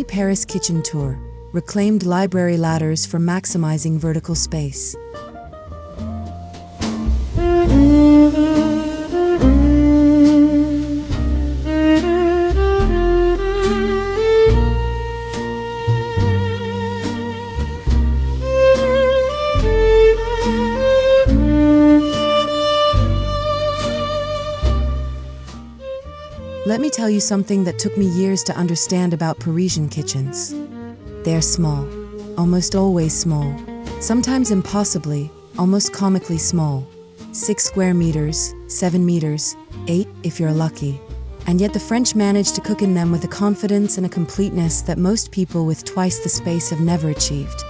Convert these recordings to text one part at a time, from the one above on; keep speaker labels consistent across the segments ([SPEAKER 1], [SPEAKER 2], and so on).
[SPEAKER 1] mini Paris kitchen tour, reclaimed library ladders for maximizing vertical space. Let me tell you something that took me years to understand about Parisian kitchens. They're small, almost always small, sometimes impossibly, almost comically small. 6 square meters, 7 meters, 8 if you're lucky. And yet the French managed to cook in them with a confidence and a completeness that most people with twice the space have never achieved.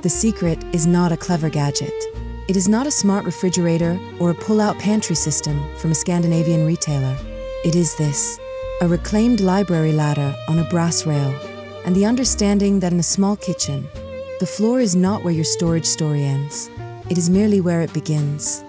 [SPEAKER 1] The secret is not a clever gadget. It is not a smart refrigerator or a pull-out pantry system from a Scandinavian retailer. It is this, a reclaimed library ladder on a brass rail, and the understanding that in a small kitchen, the floor is not where your storage story ends. It is merely where it begins.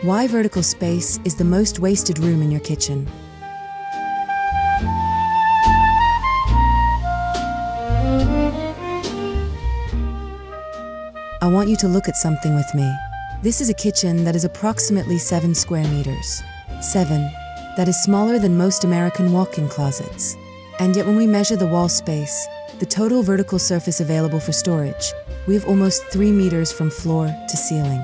[SPEAKER 1] Why vertical space is the most wasted room in your kitchen. I want you to look at something with me. This is a kitchen that is approximately 7 square meters. 7. That is smaller than most American walk-in closets. And yet when we measure the wall space, the total vertical surface available for storage, we have almost 3 meters from floor to ceiling.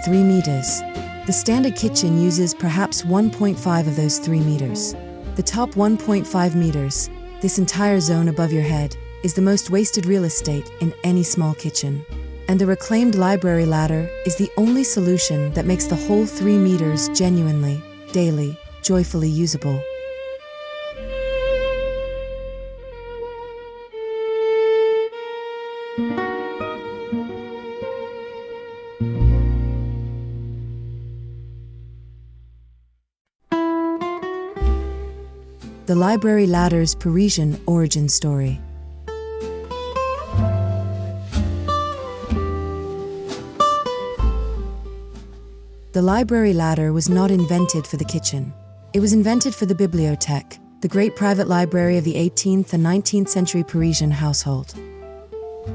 [SPEAKER 1] 3 meters. The standard kitchen uses perhaps 1.5 of those 3 meters. The top 1.5 meters, this entire zone above your head, is the most wasted real estate in any small kitchen. And the reclaimed library ladder is the only solution that makes the whole 3 meters genuinely, daily, joyfully usable. The library ladder's Parisian origin story. The library ladder was not invented for the kitchen. It was invented for the bibliothèque, the great private library of the 18th and 19th century Parisian household.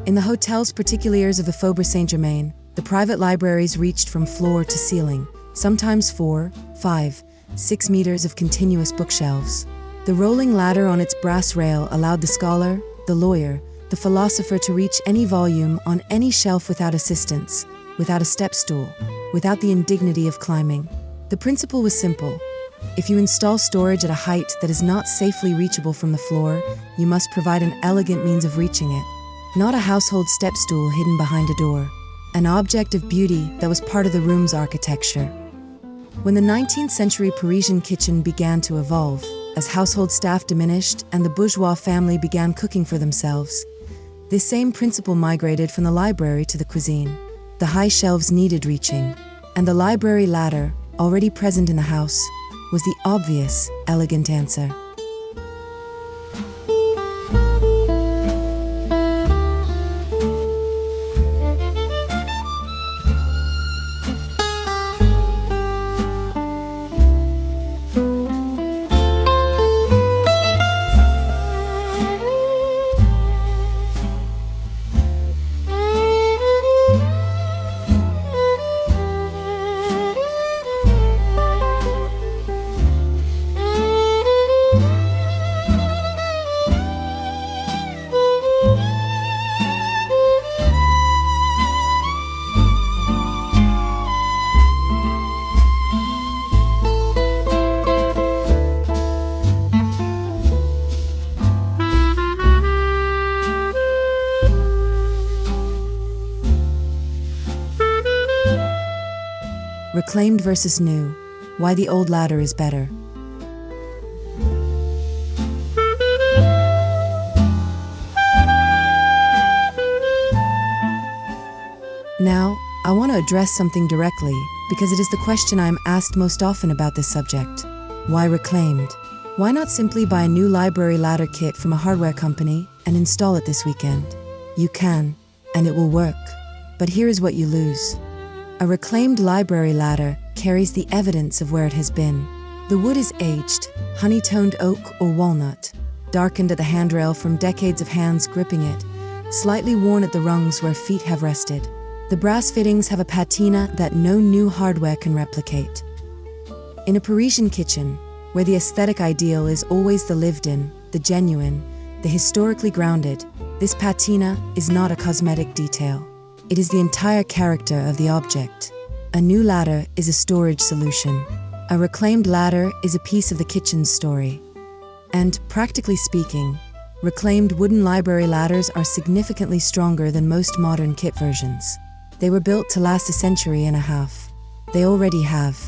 [SPEAKER 1] In the hotels particuliers of the Faubourg Saint-Germain, the private libraries reached from floor to ceiling, sometimes 4, 5, 6 meters of continuous bookshelves. The rolling ladder on its brass rail allowed the scholar, the lawyer, the philosopher to reach any volume on any shelf without assistance, without a step stool, without the indignity of climbing. The principle was simple. If you install storage at a height that is not safely reachable from the floor, you must provide an elegant means of reaching it. Not a household step stool hidden behind a door. An object of beauty that was part of the room's architecture. When the 19th century Parisian kitchen began to evolve, as household staff diminished and the bourgeois family began cooking for themselves, this same principle migrated from the library to the cuisine. The high shelves needed reaching, and the library ladder, already present in the house, was the obvious, elegant answer. Reclaimed versus new. Why the old ladder is better. Now, I want to address something directly, because it is the question I am asked most often about this subject. Why reclaimed? Why not simply buy a new library ladder kit from a hardware company and install it this weekend? You can, and it will work. But here is what you lose. A reclaimed library ladder carries the evidence of where it has been. The wood is aged, honey-toned oak or walnut, darkened at the handrail from decades of hands gripping it, slightly worn at the rungs where feet have rested. The brass fittings have a patina that no new hardware can replicate. In a Parisian kitchen, where the aesthetic ideal is always the lived-in, the genuine, the historically grounded, this patina is not a cosmetic detail. It is the entire character of the object. A new ladder is a storage solution. A reclaimed ladder is a piece of the kitchen's story. And, practically speaking, reclaimed wooden library ladders are significantly stronger than most modern kit versions. They were built to last a century and a half. They already have.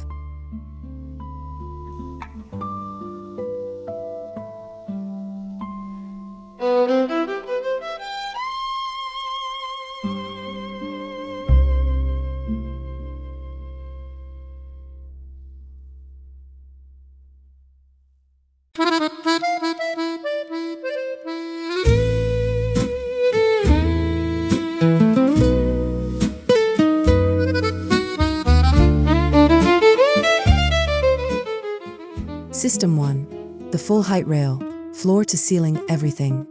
[SPEAKER 1] System 1. The full height rail, floor to ceiling, everything.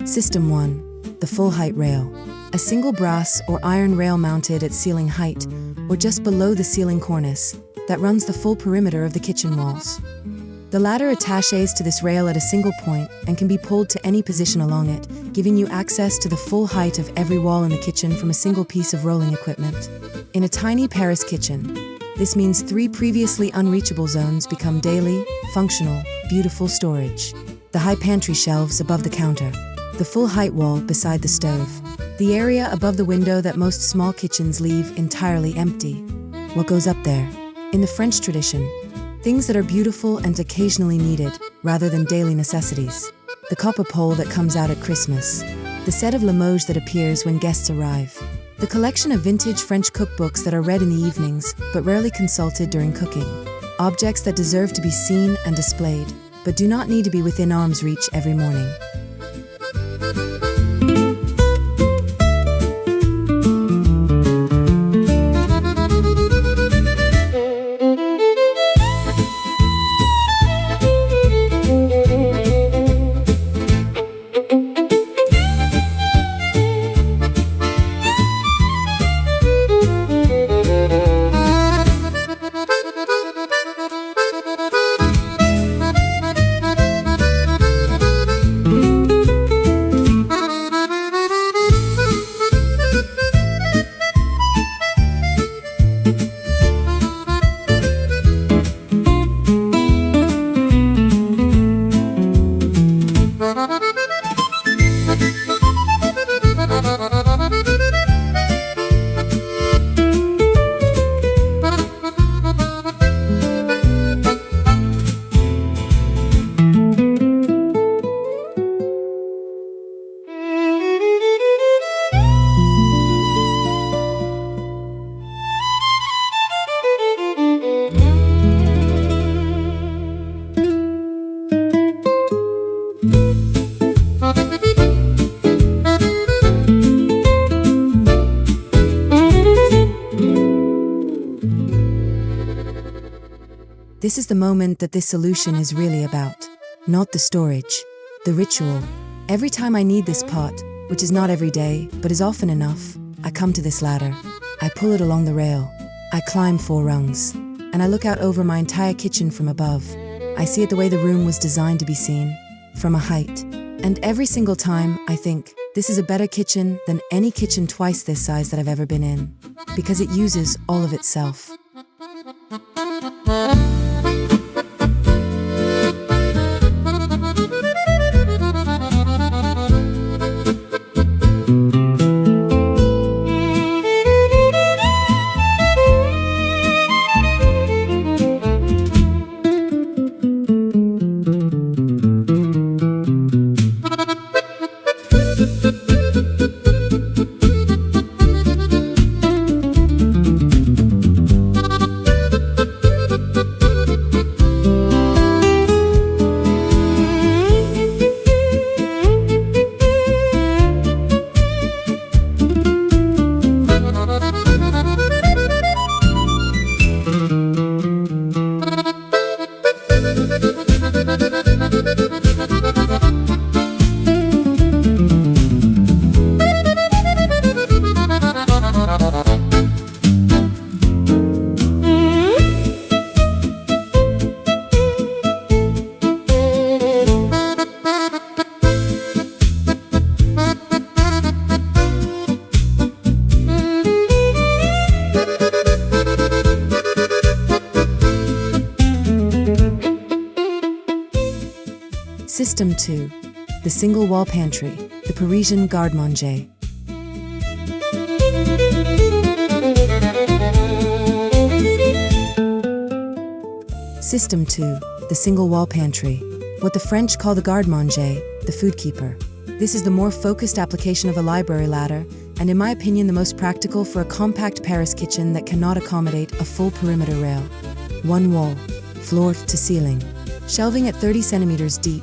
[SPEAKER 1] System 1. The full height rail. A single brass or iron rail mounted at ceiling height, or just below the ceiling cornice, that runs the full perimeter of the kitchen walls. The ladder attaches to this rail at a single point and can be pulled to any position along it, giving you access to the full height of every wall in the kitchen from a single piece of rolling equipment. In a tiny Paris kitchen, this means 3 previously unreachable zones become daily, functional, beautiful storage. The high pantry shelves above the counter, the full height wall beside the stove, the area above the window that most small kitchens leave entirely empty. What goes up there? In the French tradition, things that are beautiful and occasionally needed, rather than daily necessities. The copper pole that comes out at Christmas. The set of Limoges that appears when guests arrive. The collection of vintage French cookbooks that are read in the evenings, but rarely consulted during cooking. Objects that deserve to be seen and displayed, but do not need to be within arm's reach every morning. This is the moment that this solution is really about. Not the storage, the ritual. Every time I need this pot, which is not every day, but is often enough, I come to this ladder. I pull it along the rail. I climb 4 rungs. And I look out over my entire kitchen from above. I see it the way the room was designed to be seen, from a height. And every single time, I think, this is a better kitchen than any kitchen twice this size that I've ever been in. Because it uses all of itself. System 2. The single wall pantry, the Parisian garde-manger. System 2. The single wall pantry, what the French call the garde-manger, the food keeper. This is the more focused application of a library ladder, and in my opinion the most practical for a compact Paris kitchen that cannot accommodate a full perimeter rail. One wall, floor to ceiling, shelving at 30 centimeters deep,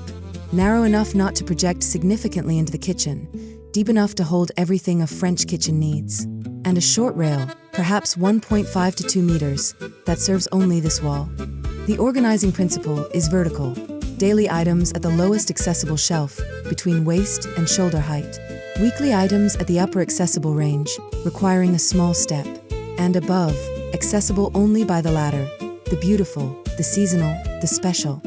[SPEAKER 1] narrow enough not to project significantly into the kitchen, deep enough to hold everything a French kitchen needs, and a short rail, perhaps 1.5 to 2 meters, that serves only this wall. The organizing principle is vertical, daily items at the lowest accessible shelf, between waist and shoulder height, weekly items at the upper accessible range, requiring a small step, and above, accessible only by the ladder, the beautiful, the seasonal, the special.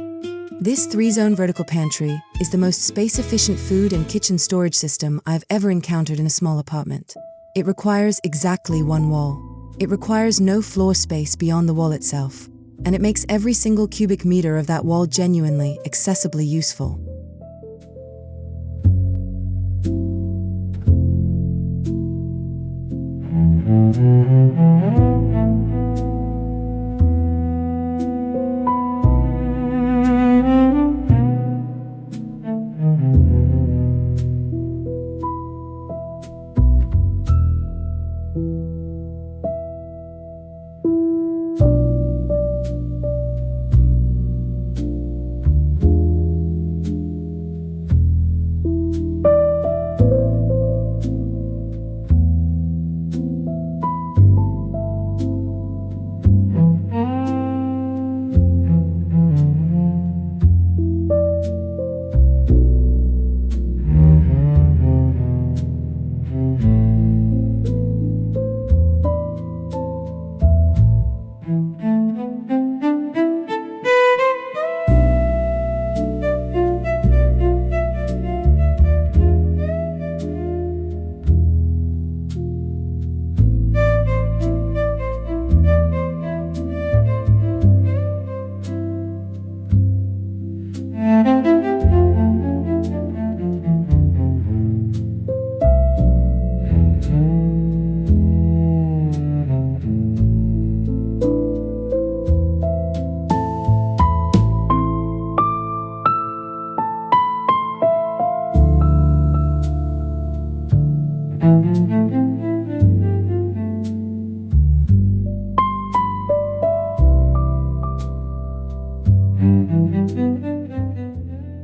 [SPEAKER 1] This 3-zone vertical pantry is the most space-efficient food and kitchen storage system I've ever encountered in a small apartment. It requires exactly one wall. It requires no floor space beyond the wall itself, and it makes every single cubic meter of that wall genuinely, accessibly useful.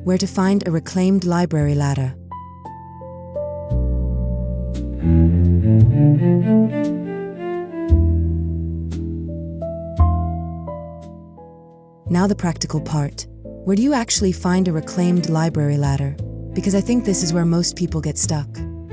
[SPEAKER 1] Where to find a reclaimed library ladder. Now the practical part. Where do you actually find a reclaimed library ladder? Because I think this is where most people get stuck.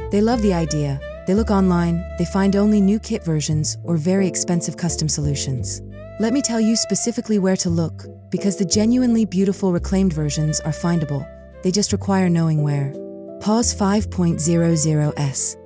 [SPEAKER 1] They love the idea, they look online, they find only new kit versions or very expensive custom solutions. Let me tell you specifically where to look, because the genuinely beautiful reclaimed versions are findable, they just require knowing where. Pause 5.00s.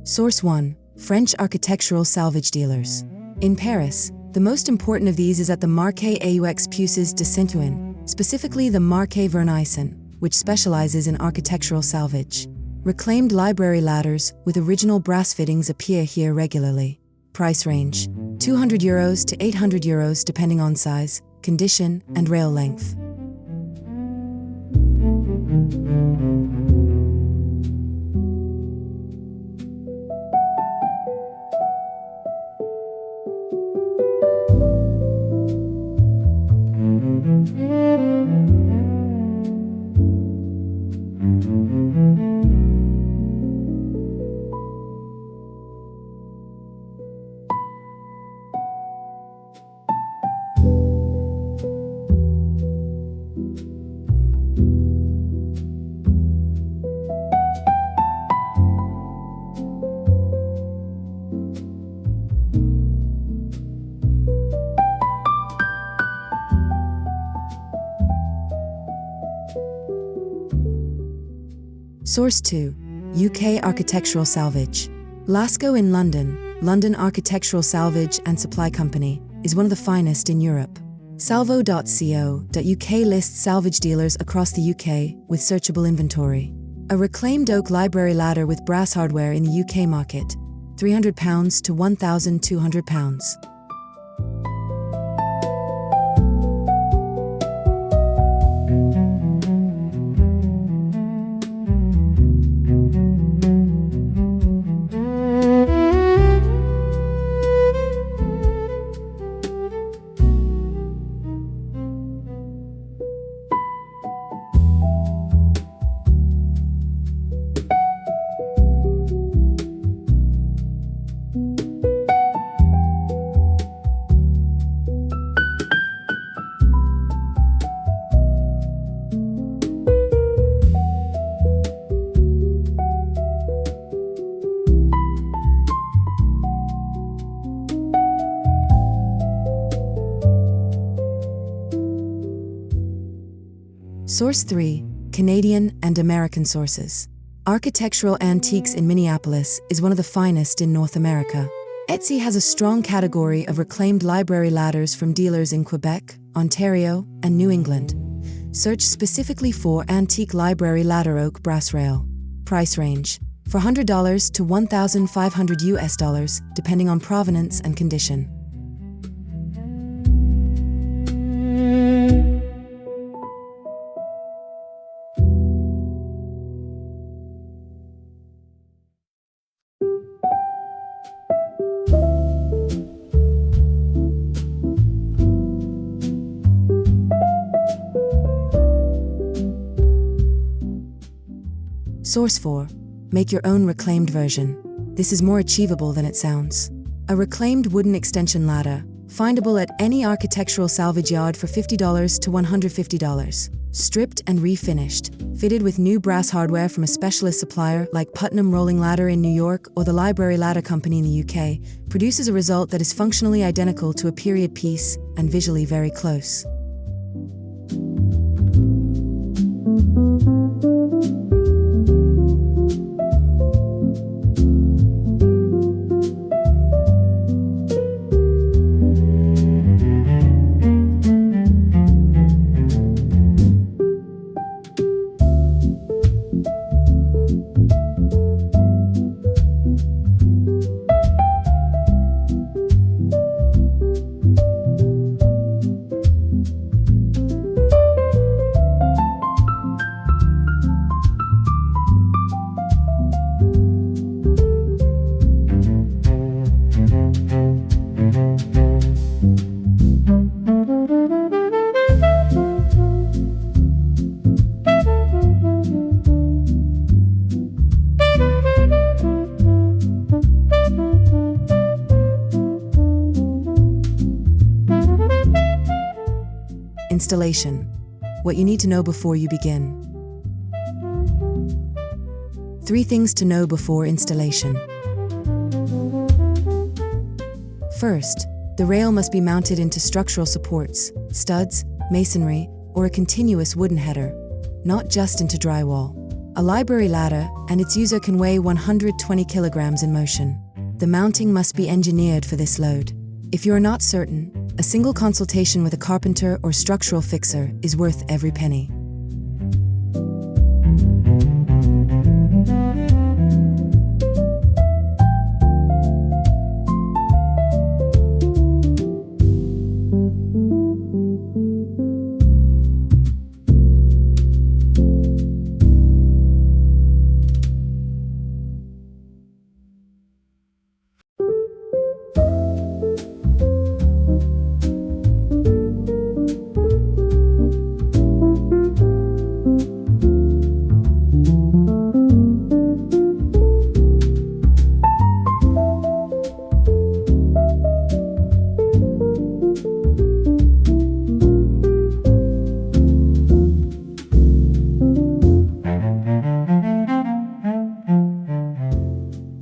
[SPEAKER 1] Source 1. French architectural salvage dealers. In Paris, the most important of these is at the Marché aux Puces de Saint-Ouen, specifically the Marché Verneuil, which specializes in architectural salvage. Reclaimed library ladders with original brass fittings appear here regularly. Price range: €200 to €800 depending on size, condition, and rail length. Source 2. UK Architectural Salvage. Lasco in London, London Architectural Salvage and Supply Company, is one of the finest in Europe. Salvo.co.uk lists salvage dealers across the UK with searchable inventory. A reclaimed oak library ladder with brass hardware in the UK market, £300 to £1,200. Source 3. Canadian and American sources. Architectural Antiques in Minneapolis is one of the finest in North America. Etsy has a strong category of reclaimed library ladders from dealers in Quebec, Ontario, and New England. Search specifically for antique library ladder oak brass rail. Price range: for $100 to $1,500 depending on provenance and condition. Source 4. Make your own reclaimed version. This is more achievable than it sounds. A reclaimed wooden extension ladder, findable at any architectural salvage yard for $50 to $150. Stripped and refinished, fitted with new brass hardware from a specialist supplier like Putnam Rolling Ladder in New York or the Library Ladder Company in the UK, produces a result that is functionally identical to a period piece and visually very close. Installation. What you need to know before you begin. 3 things to know before installation. First, the rail must be mounted into structural supports, studs, masonry, or a continuous wooden header, not just into drywall. A library ladder and its user can weigh 120 kilograms in motion. The mounting must be engineered for this load. If you are not certain, a single consultation with a carpenter or structural fixer is worth every penny.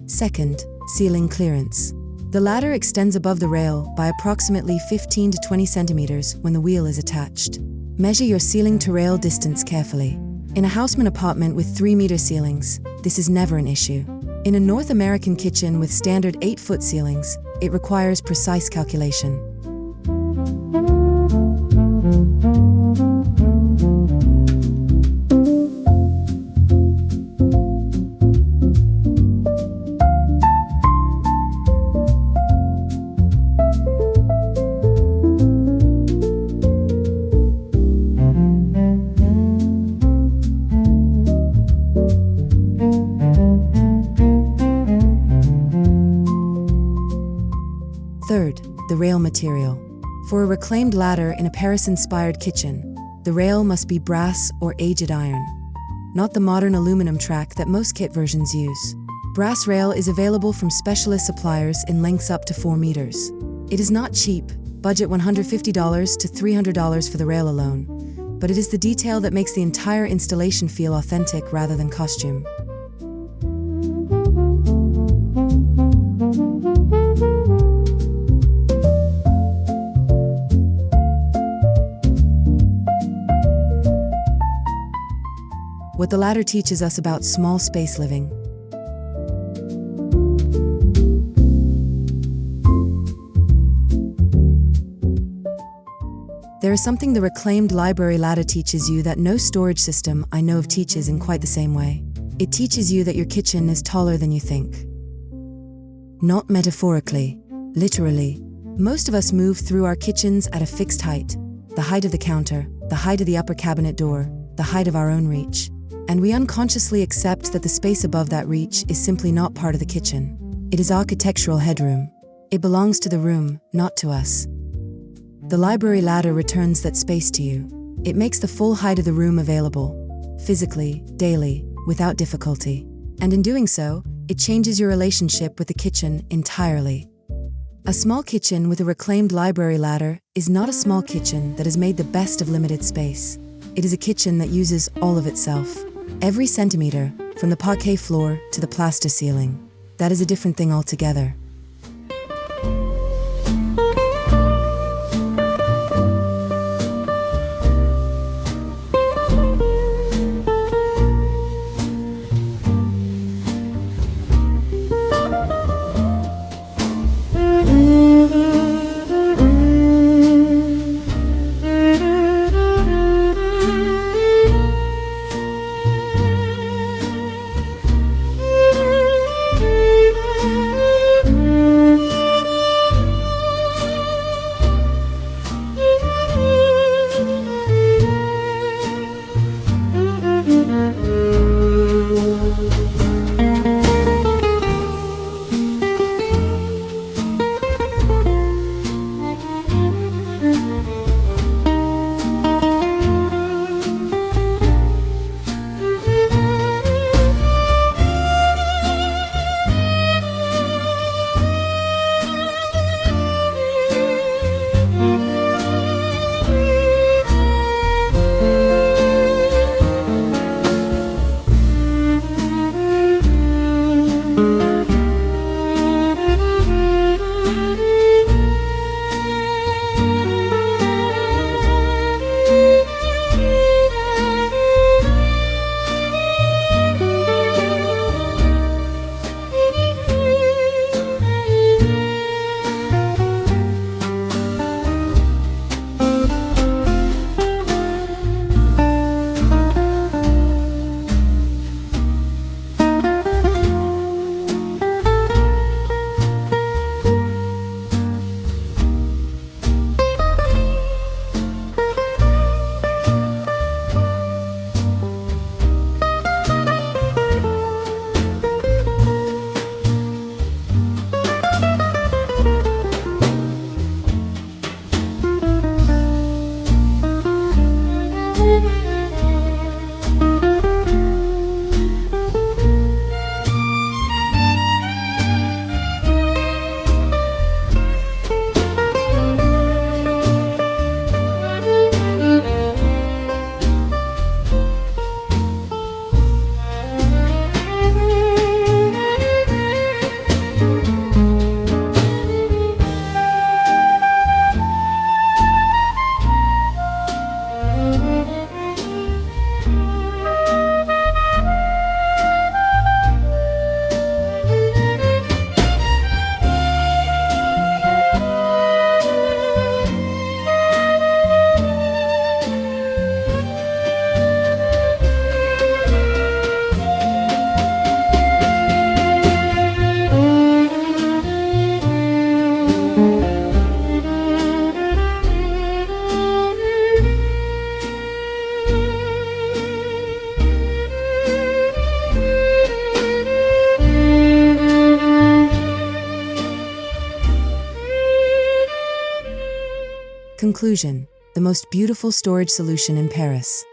[SPEAKER 1] Second, ceiling clearance. The ladder extends above the rail by approximately 15 to 20 centimeters when the wheel is attached. Measure your ceiling to rail distance carefully. In a houseman apartment with 3-meter ceilings, this is never an issue. In a North American kitchen with standard 8-foot ceilings, it requires precise calculation. Third, the rail material. For a reclaimed ladder in a Paris-inspired kitchen, the rail must be brass or aged iron, not the modern aluminum track that most kit versions use. Brass rail is available from specialist suppliers in lengths up to 4 meters. It is not cheap, budget $150 to $300 for the rail alone, but it is the detail that makes the entire installation feel authentic rather than costume. What the ladder teaches us about small space living. There is something the reclaimed library ladder teaches you that no storage system I know of teaches in quite the same way. It teaches you that your kitchen is taller than you think. Not metaphorically, literally. Most of us move through our kitchens at a fixed height, the height of the counter, the height of the upper cabinet door, the height of our own reach. And we unconsciously accept that the space above that reach is simply not part of the kitchen. It is architectural headroom. It belongs to the room, not to us. The library ladder returns that space to you. It makes the full height of the room available, physically, daily, without difficulty. And in doing so, it changes your relationship with the kitchen entirely. A small kitchen with a reclaimed library ladder is not a small kitchen that has made the best of limited space. It is a kitchen that uses all of itself. Every centimeter, from the parquet floor to the plaster ceiling. That is a different thing altogether. Conclusion: the most beautiful storage solution in Paris.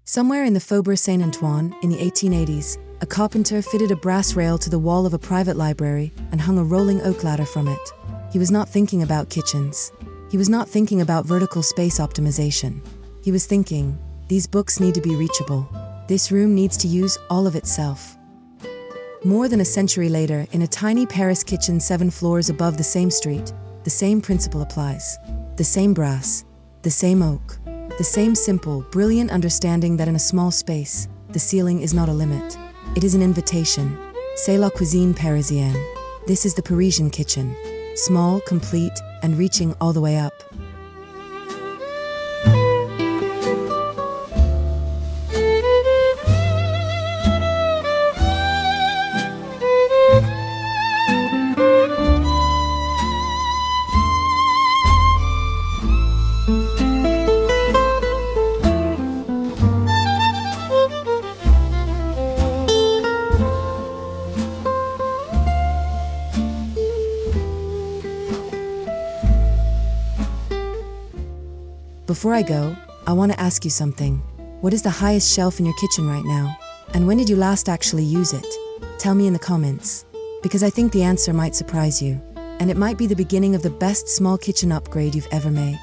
[SPEAKER 1] Somewhere in the Faubourg Saint-Antoine, in the 1880s, a carpenter fitted a brass rail to the wall of a private library and hung a rolling oak ladder from it. He was not thinking about kitchens. He was not thinking about vertical space optimization. He was thinking, these books need to be reachable. This room needs to use all of itself. More than a century later, in a tiny Paris kitchen 7 floors above the same street, the same principle applies. The same brass, the same oak, the same simple, brilliant understanding that in a small space, the ceiling is not a limit. It is an invitation. C'est la cuisine parisienne. This is the Parisian kitchen. Small, complete, and reaching all the way up. Before I go, I want to ask you something. What is the highest shelf in your kitchen right now? And when did you last actually use it? Tell me in the comments. Because I think the answer might surprise you. And it might be the beginning of the best small kitchen upgrade you've ever made.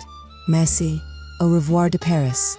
[SPEAKER 1] Merci. Au revoir de Paris.